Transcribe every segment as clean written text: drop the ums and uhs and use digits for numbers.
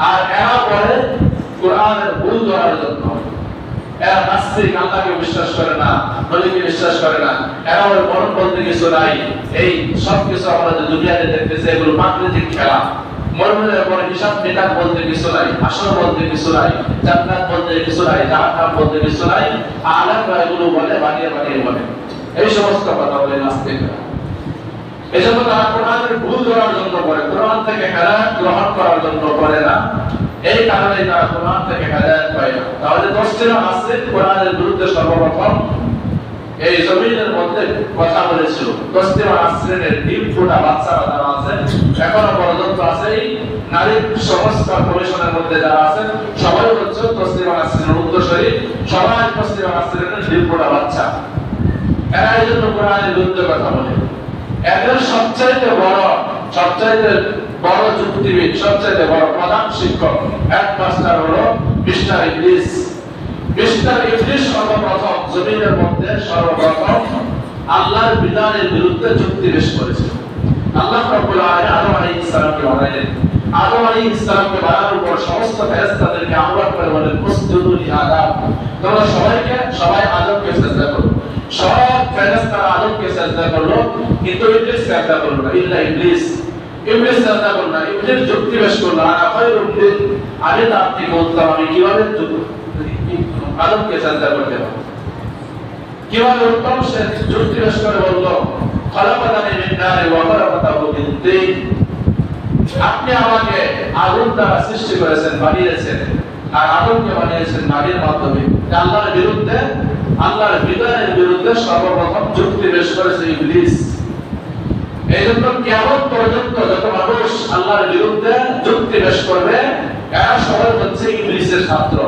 আর এরা বলে কোরআনের ভুল ধরার জন্য। এরা নাস্তিক, আল্লাহকে বিশ্বাস করে না, নবীকে বিশ্বাস করে না। এরা ওই মরণ বলতে কিছু নাই, এই সব কিছু আমরা যে দুনিয়াতে দেখতেছি এগুলো প্রাকৃতিক খেলা। মরণের পরে হিসাব নিকাশ বলতে কিছু নাই, আসর বলতে কিছু নাই, জান্নাত বলতে কিছু নাই, জাহান্নাম বলতে কিছু নাই। আলেমরা এগুলো বলে, বানিয়ে বানিয়ে বলে। এই সমস্ত কথা বলে নাস্তিকরা। এজন্য তারা কোরআনের ভুল ধরার জন্য করে, কোরআন থেকে হেদায়েত গ্রহণ করার জন্য করে না। এই কারণে তারা কোরআন থেকে হেদায়েত পায় না। তাহলে তফসিরে নাসির কোরআনের বিরুদ্ধে সর্বপ্রথম এই জমিনের মধ্যে কথা বলেছিল। তফসিরে নাসিরের ডিম ফোটা বাচ্চারা যারা আছেন, এখনো পর্যন্ত আছে এই নারী সংস্কার কমিশনের মধ্যে যারা আছেন, সবাই হচ্ছে তফসিরে নাসিরের উত্তরসূরি, সবাই তফসিরে নাসিরের ডিম ফোটা বাচ্চা। এরা এই জন্য কোরআনের বিরুদ্ধে কথা বলে। এদের সবচাইতে বড় যুক্তিবিদ, সবচাইতে বড় প্রধান শিক্ষক, হেডমাস্টার হলো মিস্টার ইবলিস। মিস্টার ইবলিস সর্বপ্রথম জমিনের মধ্যে আল্লাহর বিধানের বিরুদ্ধে যুক্তি পেশ করেছে। আল্লাহ রাব্বুল আলামিন আদম আলাইহিস সালামকে বানালেন। আদম আলাইহিস সালামকে বানানোর পর সমস্ত ফেরেশতাদেরকে আহ্বান করে বলেন, উসজুদু লিআদম, তোমরা সবাই আদমকে সিজদা করো। সব ফেরেশতারা আদমকে সিজদা করলো, কিন্তু ইবলিস সিজদা করলো না। ইল্লা ইবলিস সিজদা করলো না। ইবলিস যুক্তি পেশ করলো, আনা খায়রুম মিন, আমি তার থেকে উত্তম, আমি কিভাবে আদমকে সিজদা করতে পারবো, কিভাবে উত্তম? সে যুক্তি পেশ করে বলল, খলাকাতানি মিন নারি ওয়া খলাকাতাহু মিন তিন, আপনি আমাকে আগুন দ্বারা সৃষ্টি করেছেন, বানিয়েছেন, আর আদমকে বানিয়েছেন মাটির মাধ্যমে। আল্লাহর বিরুদ্ধে, আল্লাহর বিধানের বিরুদ্ধে সর্বপ্রথম যুক্তি পেশ করেছে ইবলিস। এই জন্য কিয়ামত পর্যন্ত যত মানুষ আল্লাহর বিরুদ্ধে যুক্তি পেশ করবে, এরা সবাই হচ্ছে ইবলিসের ছাত্র।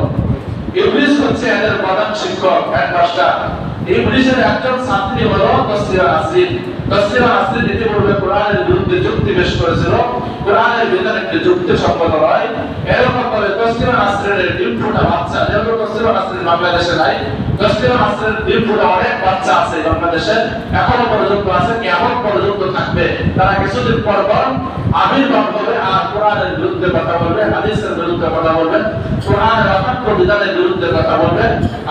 ইবলিস হচ্ছে এদের প্রধান শিক্ষক, হেডমাস্টার। ইবলিসের একজন ছাত্রী হলো তফসিরে নাসির। তফসিরে নাসির ইতিপূর্বে কোরআনের বিরুদ্ধে যুক্তি পেশ করেছিল। কোরআনের বিধান একটি যুক্তিসঙ্গত নয়, এরকম ভাবে তফসিরে নাসিরের ডিম ফোটা বাচ্চা, যেহেতু তফসিরে নাসির বাংলাদেশে নাই, তফসিরে নাসিরের ডিম ফোটা অনেক বাচ্চা আছে বাংলাদেশে, এখনো পর্যন্ত আছে, কিয়ামত পর্যন্ত থাকবে। তারা কিছুদিন পর পর আবির্ভাব হবে আর কোরআনের বিরুদ্ধে কথা বলবে, হাদিসের বিরুদ্ধে কথা বলবে, কোরআনের অকাট্য বিধানের বিরুদ্ধে কথা বলবে,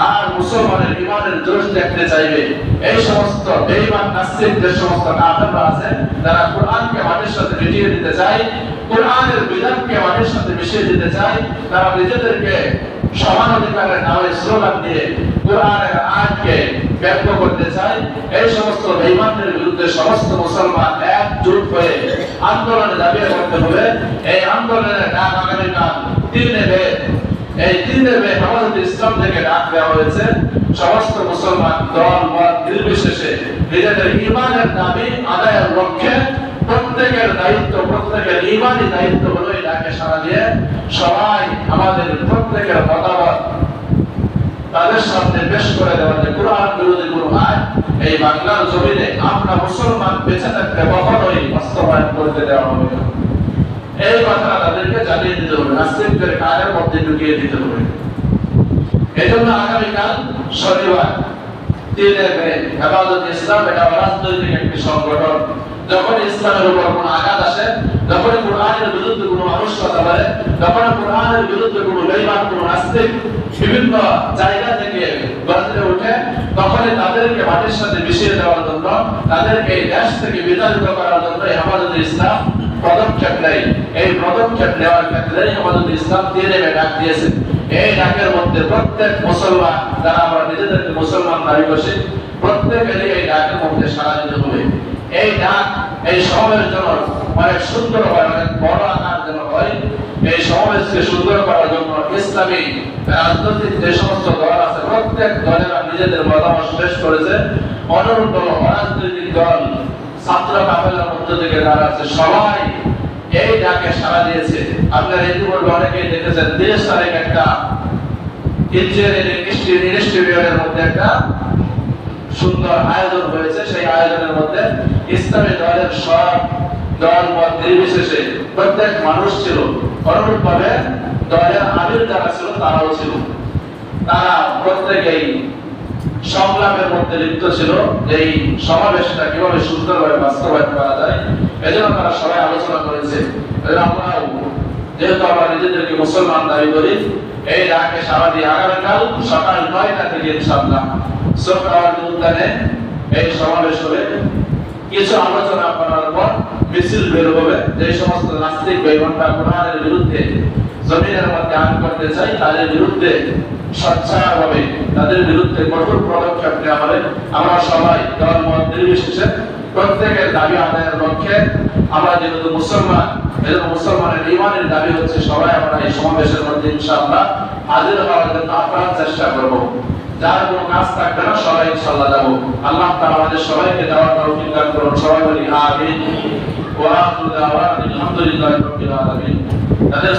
আর মুসলমানের ঈমানের জোশ দেখতে চাইবে। এই সমস্ত বেঈমান নাস্তিক যে সমস্ত কাফেররা আছে, যারা কোরআনকে মাটির সাথে মিশিয়ে দিতে চায়, কোরআনের বিধানকে মাটির সাথে মিশিয়ে দিতে চায়, তারা নিজেদেরকে সমান অধিকারের নামে স্লোগান দিয়ে কোরআনের আয়াতকে ব্যক্ত করতে চায়। এই সমস্ত বেঈমানদের বিরুদ্ধে সমস্ত মুসলমান একজোট হয়ে আন্দোলনে দাবিয়ে করতে হবে। এই আন্দোলনের ডাক আগামীকাল 3 মে, এই 3 মে হেফাজতে ইসলাম থেকে ডাক দেওয়া হয়েছে। সমস্ত মুসলমান দল মত নির্বিশেষে নিজেদের ঈমানের দাবি আদায়ের লক্ষ্যে প্রত্যেকের দায়িত্ব, প্রত্যেকের ঈমানি দায়িত্ব হলো এই ডাকে সাড়া দিয়ে সবাই আমাদের প্রত্যেকের মতামত তাদের সামনে পেশ করে দেওয়া, যে কোরআন বিরোধী কোনো আইন এই বাংলার জমিনে আমরা মুসলমান বেঁচে থাকতে কখনোই বাস্তবায়ন করতে দেওয়া হবে না। এই কথাটা তাদেরকে জানিয়ে দিতে হবে, নাস্তিকদের কানের মধ্যে ঢুকিয়ে দিতে হবে। এই জন্য আগামীকাল শনিবার 3 মে হেফাজতে ইসলাম, এটা রাজনৈতিক একটি সংগঠন। যখন ইসলামের উপর কোনো আঘাত আসে, যখন কোরআনের বিরুদ্ধে কোনো মানুষ কথা বলে, যখন কোরআনের বিরুদ্ধে কোনো বেঈমান, কোনো নাস্তিক বিভিন্ন জায়গা থেকে গর্জে ওঠে, তখনই তাদেরকে মাটির সাথে মিশিয়ে দেওয়ার জন্য, তাদেরকে এই দেশ থেকে বিতাড়িত করার জন্য হেফাজতে ইসলাম পদক্ষেপ নেয়। এই পদক্ষেপ নেওয়ার ক্ষেত্রে হেফাজতে ইসলাম 3 মে ডাক দিয়েছে। এই ডাকের মধ্যে প্রত্যেক মুসলমান, যারা আমরা নিজেদেরকে মুসলমান দাবি করছি, প্রত্যেকেরই এই ডাকের মধ্যে সাড়া দিতে হবে। এই ডাক, এই সমাবেশের জন্য অনেক সুন্দর হয়, অনেক বড় আকার যেন হয়। এই সমাবেশকে সুন্দর করার জন্য ইসলামী রাজনৈতিক যে সমস্ত দল আছে, প্রত্যেক দলেরা নিজেদের মতামত পেশ করেছে। অন্যান্য রাজনৈতিক দল, ছাত্র কাফেলার মধ্য থেকে যারা আছে, সবাই এই ডাকে সাড়া দিয়েছে। আপনারা ইতিপূর্বে অনেকেই দেখেছেন, 30 তারিখ একটা ইঞ্জিনিয়ারিং ইনস্টিটিউটের মধ্যে একটা সুন্দর আয়োজন হয়েছে। সেই আয়োজনের মধ্যে ইসলামী দলের সব দল মত নির্বিশেষে প্রত্যেক মানুষ ছিল। অনুরূপভাবে দলের আমির যারা ছিল তারাও ছিল। তারা প্রত্যেকেই সংলাপের মধ্যে লিপ্ত ছিল যে এই সমাবেশটা কিভাবে সুন্দরভাবে বাস্তবায়ন করা যায়। এজন্য তারা সবাই আলোচনা করেছে। আমরাও যেহেতু আমরা নিজেদেরকে মুসলমান দাবি করি, এই ডাকে সাড়া দিয়ে আগামীকাল সকাল 9টা থেকে ইনশাআল্লাহ সোহরাওয়ার্দী উদ্যানে এই সমাবেশ হবে। কিছু আলোচনা করার পর মিছিল বের হবে। যে সমস্ত নাস্তিক বেঈমানরা কোরআনের বিরুদ্ধে জমিনের মধ্যে আইন করতে চাই, তাদের বিরুদ্ধে সোচ্চার হবে, তাদের বিরুদ্ধে কঠোর পদক্ষেপ নেওয়া হবে। আমরা সবাই দল মত নির্বিশেষে প্রত্যেকের দাবি আদায়ের লক্ষ্যে, আমরা যেহেতু মুসলমান, এজন্য মুসলমানের ঈমানের দাবি হচ্ছে সবাই আমরা এই সমাবেশের মধ্যে ইনশাআল্লাহ হাজির হওয়ার জন্য আপ্রাণ চেষ্টা করব। যার কোনো কাজ থাকবে না সবাই ইনশাআল্লাহ যাব। আল্লাহ তাআলা আমাদের সবাইকে দেওয়ার তৌফিক দান করুন। সবাই বলি আমিন। ওয়া আখিরু দাওয়ানা আলহামদুলিল্লাহি রাব্বিল আলামিন। তাদের